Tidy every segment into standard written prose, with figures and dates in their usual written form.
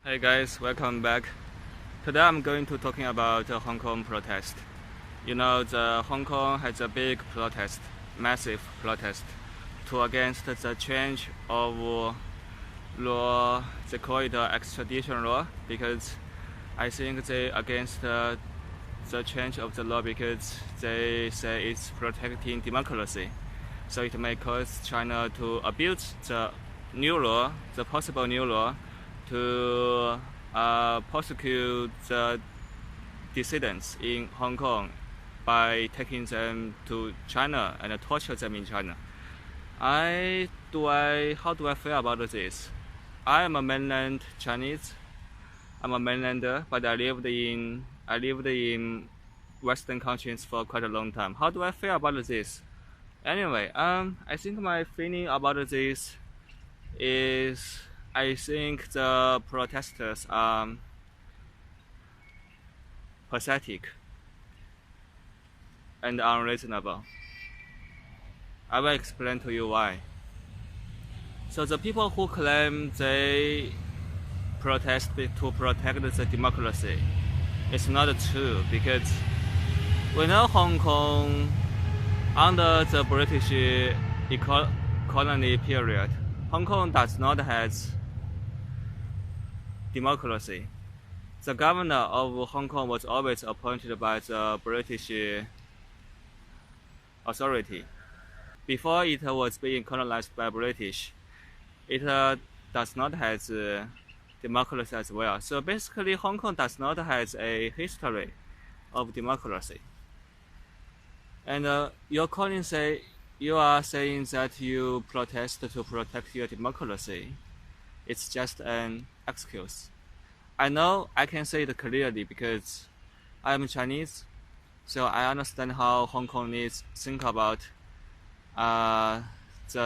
Hey guys, welcome back. Today I'm going to talking about the Hong Kong protest. The Hong Kong has a big protest, massive protest, to against the change of law. They call it extradition law because I think they against the change of the law because they say it's protecting democracy. So it may cause China to abuse the new law, the possible new law, to prosecute the dissidents in Hong Kong by taking them to China and torture them in China. How do I feel about this? I am a mainland Chinese. I'm a mainlander, but I lived in Western countries for quite a long time. How do I feel about this? Anyway, I think my feeling about this is I think the protesters are pathetic and unreasonable. I will explain to you why. So the people who claim they protest to protect the democracy, it's not true because we know Hong Kong under the British colony period, Hong Kong does not have democracy. The governor of Hong Kong was always appointed by the British authority. Before it was being colonized by British, it does not have democracy as well. So basically, Hong Kong does not have a history of democracy. And your calling say you are saying that you protest to protect your democracy. It's just an excuse. I know I can say it clearly because I am Chinese, so I understand how Hong Kongese think about the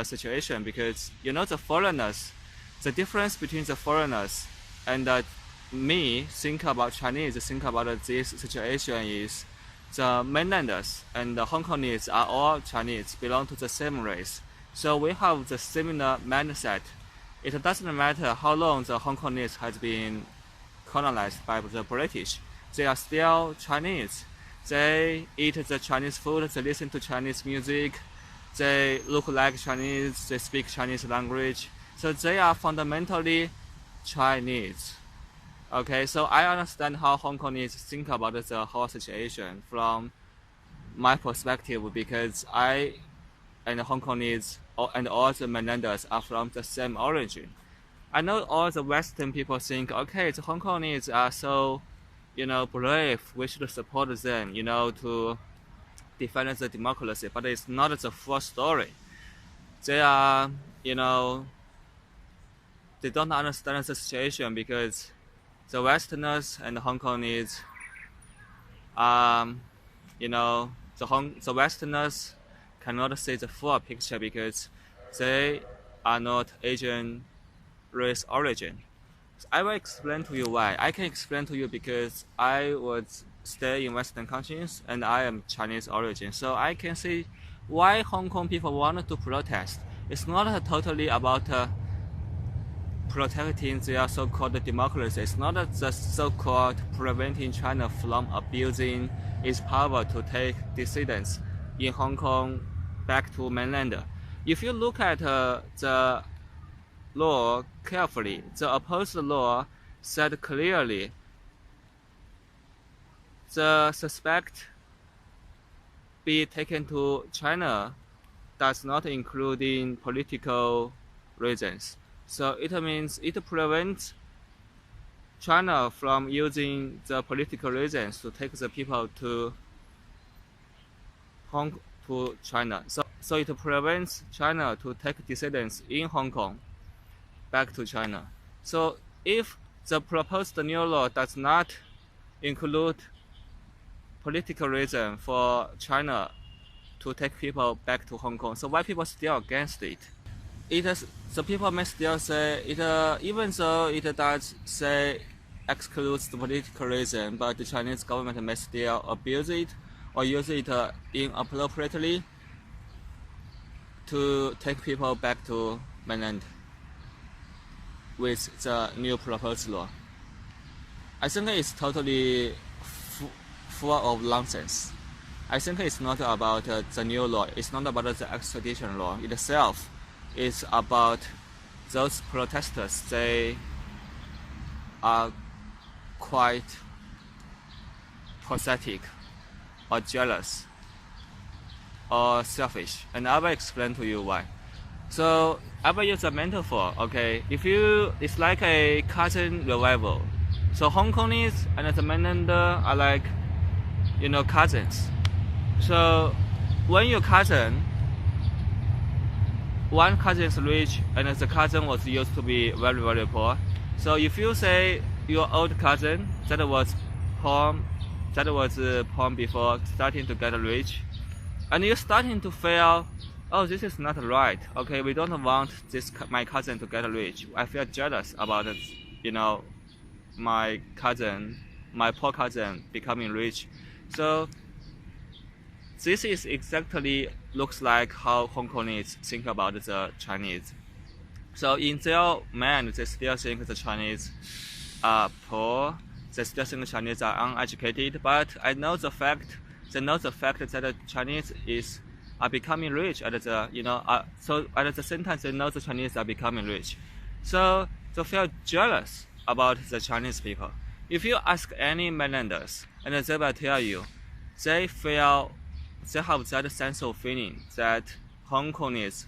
situation because the foreigners, the difference between the foreigners and me think about this situation is the mainlanders and the Hong Kongese are all Chinese, belong to the same race. So we have the similar mindset. It doesn't matter how long the Hong Kongese has been colonized by the British. They are still Chinese. They eat the Chinese food, they listen to Chinese music, they look like Chinese, they speak Chinese language. So they are fundamentally Chinese. Okay, so I understand how Hong Kongese think about the whole situation from my perspective because I and Hong Kongese and all the mainlanders are from the same origin. I know all the Western people think, okay, the Hong Kongese are so, brave. We should support them, to defend the democracy. But it's not the full story. They are, they don't understand the situation because the Westerners and the Hong Kongese, the Westerners cannot see the full picture because they are not Asian race origin. So I will explain to you why. I can explain to you because I was stay in Western countries and I am Chinese origin. So I can see why Hong Kong people wanted to protest. It's not totally about protecting their so-called democracy. It's not the so-called preventing China from abusing its power to take dissidents in Hong Kong back to mainland. If you look at the law carefully, the opposed law said clearly the suspect be taken to China does not include in political reasons. So it means it prevents China from using the political reasons to take the people to China. So it prevents China to take dissidents in Hong Kong back to China. So if the proposed new law does not include political reason for China to take people back to Hong Kong, so why people still against it? The people may still say it, even though it does say excludes the political reason, but the Chinese government may still abuse it or use it inappropriately to take people back to mainland with the new proposed law. I think it's totally full of nonsense. I think it's not about the new law. It's not about the extradition law itself. It's about those protesters. They are quite pathetic or jealous or selfish, and I will explain to you why. So I will use a metaphor. Okay, it's like a cousin revival. So Hong Kongese and the mainlander are like, cousins. So when your cousin, one cousin is rich and the cousin was used to be very, very poor. So if you say your old cousin that was poor before starting to get rich, and you're starting to feel, oh, this is not right. Okay, we don't want my cousin to get rich. I feel jealous about it, my poor cousin becoming rich. So this is exactly looks like how Hong Kongese think about the Chinese. So in their mind, they still think the Chinese are poor. They still think the Chinese are uneducated. But I know the fact. They know the fact that the Chinese are becoming rich at so at the same time they know the Chinese are becoming rich. So they feel jealous about the Chinese people. If you ask any mainlanders, and they will tell you, they have that sense of feeling that Hong Kongese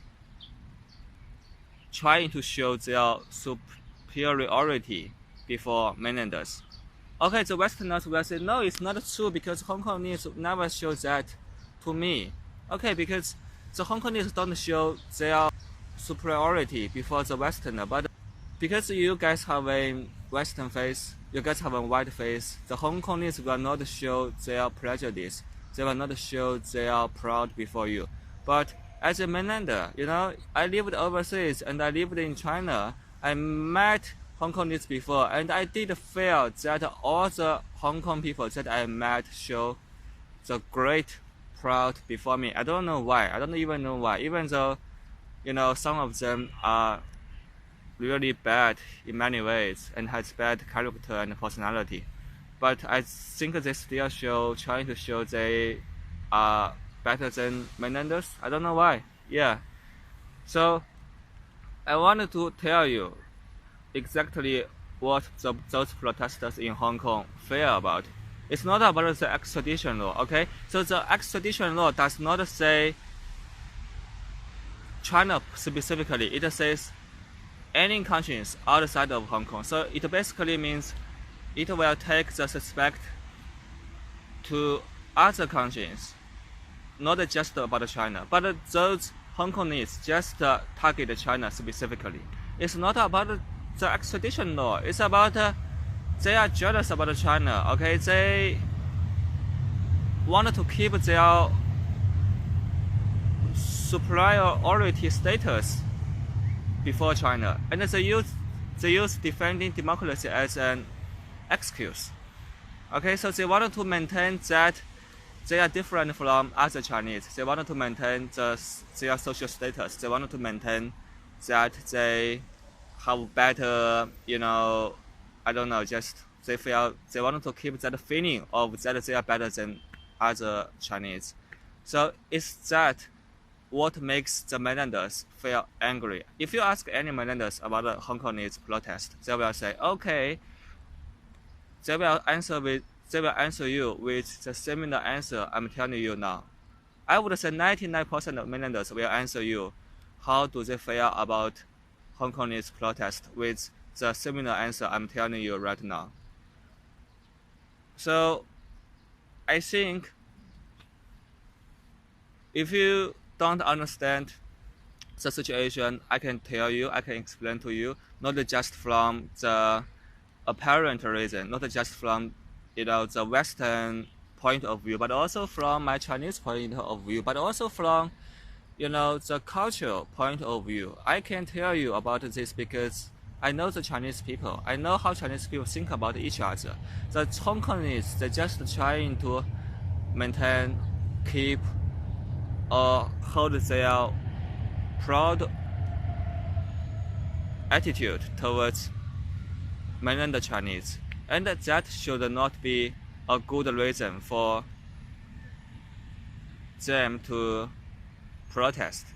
trying to show their superiority before mainlanders. Okay, the Westerners will say, no, it's not true because Hong Kongese never show that to me. Okay, because the Hong Kongese don't show their superiority before the Westerner, but because you guys have a Western face, you guys have a white face, the Hong Kongese will not show their prejudice. They will not show their pride before you. But as a mainlander, I lived overseas and I lived in China. I met Hong Kongese before, and I did feel that all the Hong Kong people that I met show the great pride before me. I don't know why. I don't even know why. Even though, some of them are really bad in many ways and has bad character and personality. But I think they still trying to show they are better than mainlanders. I don't know why. Yeah. So I wanted to tell you exactly what those protesters in Hong Kong feel about. It's not about the extradition law, okay? So the extradition law does not say China specifically. It says any countries outside of Hong Kong. So it basically means it will take the suspect to other countries, not just about China. But those Hong Kongese just target China specifically. It's not about the extradition law. It's about they are jealous about China. Okay, they want to keep their superiority status before China, and they use defending democracy as an excuse. Okay, so they wanted to maintain that they are different from other Chinese. They wanted to maintain their social status. They wanted to maintain that they have better, I don't know, just they wanted to keep that feeling of that they are better than other Chinese. So it's that what makes the mainlanders feel angry. If you ask any mainlanders about the Hong Kongese protest, they will say, okay, they will answer you with the similar answer I'm telling you now. I would say 99% of mainlanders will answer you how do they feel about Hong Kongese protest with the similar answer I'm telling you right now. So I think if you don't understand the situation, I can tell you, I can explain to you, not just from the apparent reason, not just from the Western point of view, but also from my Chinese point of view, but also from the cultural point of view. I can tell you about this because I know the Chinese people. I know how Chinese people think about each other. The Hong Kongese, they're just trying to maintain, keep, or hold their proud attitude towards mainland Chinese. and that should not be a good reason for them to protest.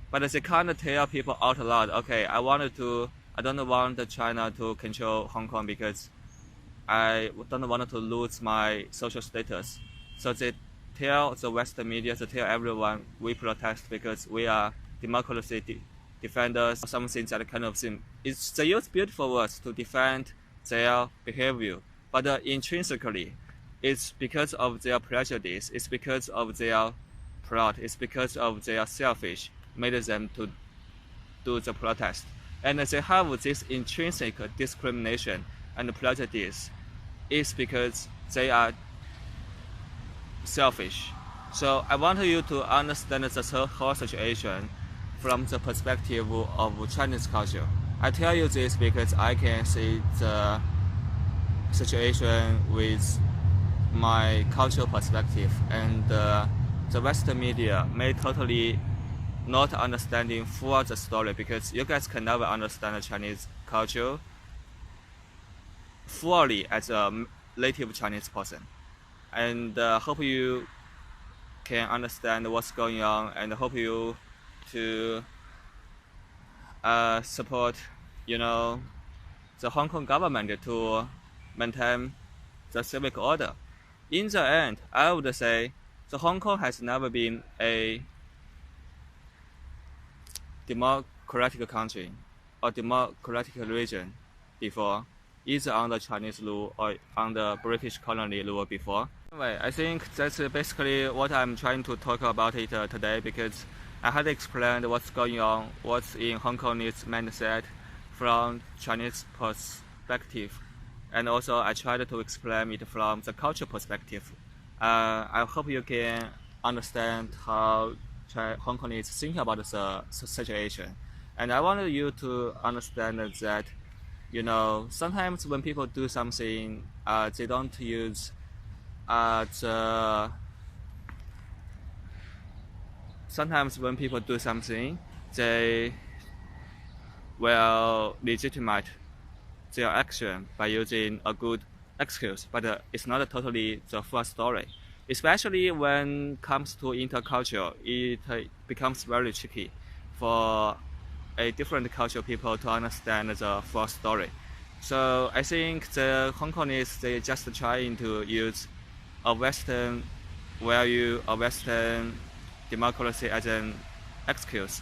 But they can't tell people out loud, okay, I don't want China to control Hong Kong because I don't want to lose my social status. So they tell the Western media, they tell everyone, we protest because we are democracy defenders, something that kind of thing. They use beautiful words to defend their behavior, but intrinsically, it's because of their prejudice, it's because of their pride, it's because of their selfish made them to do the protest. And they have this intrinsic discrimination and prejudice is because they are selfish. So I want you to understand the whole situation from the perspective of Chinese culture. I tell you this because I can see the situation with my cultural perspective, and the Western media may totally not understanding full the story, because you guys can never understand the Chinese culture fully as a native Chinese person. And hope you can understand what's going on, and hope you to support, the Hong Kong government to maintain the civic order. In the end, I would say the Hong Kong has never been a democratic country or democratic region before, either under Chinese rule or under British colony rule before. Anyway, I think that's basically what I'm trying to talk about it today, because I had explained what's going on, what's in Hong Kongese mindset from Chinese perspective, and also I tried to explain it from the cultural perspective. I hope you can understand how Hong Kongese think about the situation. And I want you to understand that, sometimes when people do something, they don't use sometimes when people do something, they will legitimate their action by using a good excuse, but it's not totally the full story. Especially when it comes to interculture, it becomes very tricky for a different cultural people to understand the full story. So I think the Hong Kongese, they just trying to use a Western value, a Western democracy as an excuse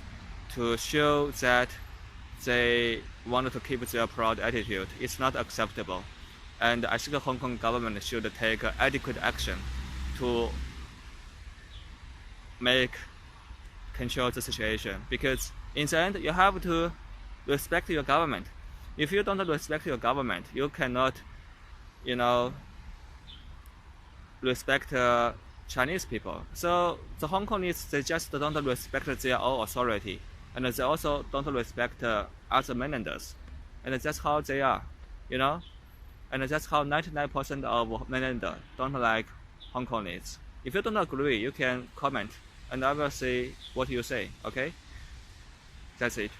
to show that they want to keep their proud attitude. It's not acceptable. And I think the Hong Kong government should take adequate action to control the situation, because in the end you have to respect your government. If you don't respect your government, you cannot, respect Chinese people. So the Hong Kongese, they just don't respect their own authority, and they also don't respect other mainlanders, and that's how they are, and that's how 99% of mainlanders don't like Hong Kongese. If you don't agree, you can comment, and I will see what you say. Okay, that's it.